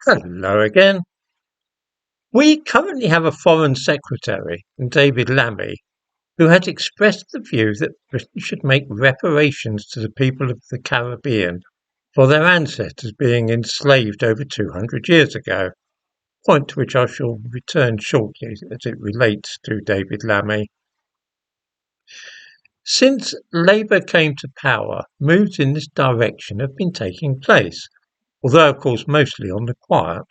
Hello again. We currently have a Foreign Secretary, David Lammy, who has expressed the view that Britain should make reparations to the people of the Caribbean for their ancestors being enslaved over 200 years ago, point to which I shall return shortly as it relates to David Lammy. Since Labour came to power, moves in this direction have been taking place, although of course mostly on the quiet.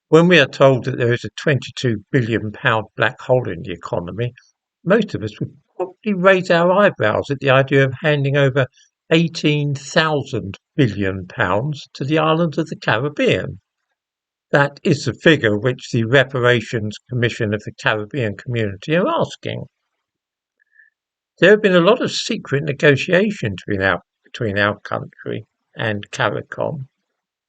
When we are told that there is a £22 billion black hole in the economy, most of us would probably raise our eyebrows at the idea of handing over £18,000 billion to the islands of the Caribbean. That is the figure which the Reparations Commission of the Caribbean community are asking. There have been a lot of secret negotiations between our country and CARICOM,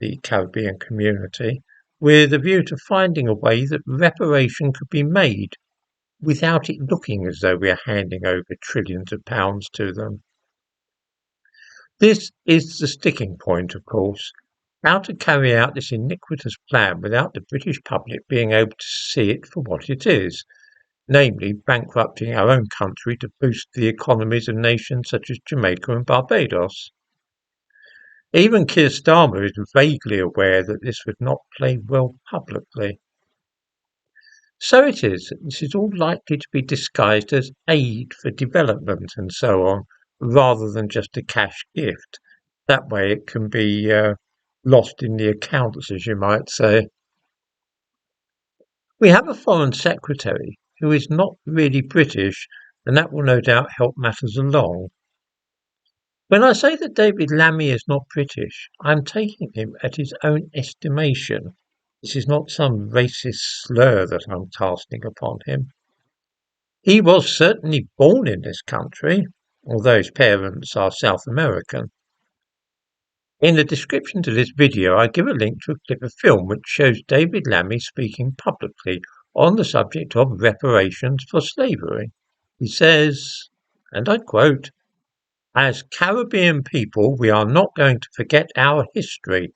the Caribbean community, with a view to finding a way that reparation could be made without it looking as though we are handing over trillions of pounds to them. This is the sticking point, of course, how to carry out this iniquitous plan without the British public being able to see it for what it is, namely bankrupting our own country to boost the economies of nations such as Jamaica and Barbados. Even Keir Starmer is vaguely aware that this would not play well publicly. So it is that this is all likely to be disguised as aid for development and so on, rather than just a cash gift. That way it can be lost in the accounts, as you might say. We have a Foreign Secretary who is not really British, and that will no doubt help matters along. When I say that David Lammy is not British, I am taking him at his own estimation. This is not some racist slur that I'm casting upon him. He was certainly born in this country, although his parents are South American. In the description to this video, I give a link to a clip of film which shows David Lammy speaking publicly on the subject of reparations for slavery. He says, and I quote, "As Caribbean people, we are not going to forget our history.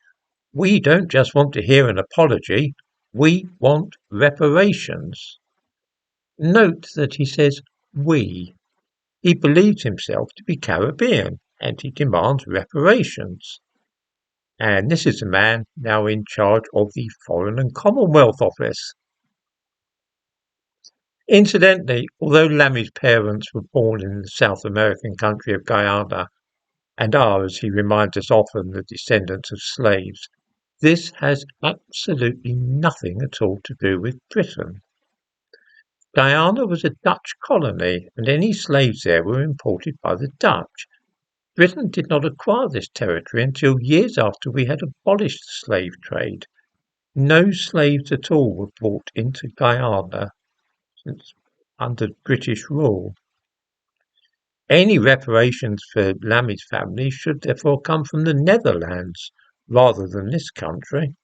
We don't just want to hear an apology, we want reparations." Note that he says we. He believes himself to be Caribbean and he demands reparations. And this is the man now in charge of the Foreign and Commonwealth Office. Incidentally, although Lammy's parents were born in the South American country of Guyana and are, as he reminds us often, the descendants of slaves, this has absolutely nothing at all to do with Britain. Guyana was a Dutch colony, and any slaves there were imported by the Dutch. Britain did not acquire this territory until years after we had abolished the slave trade. No slaves at all were brought into Guyana since under British rule. Any reparations for Lammy's family should therefore come from the Netherlands rather than this country.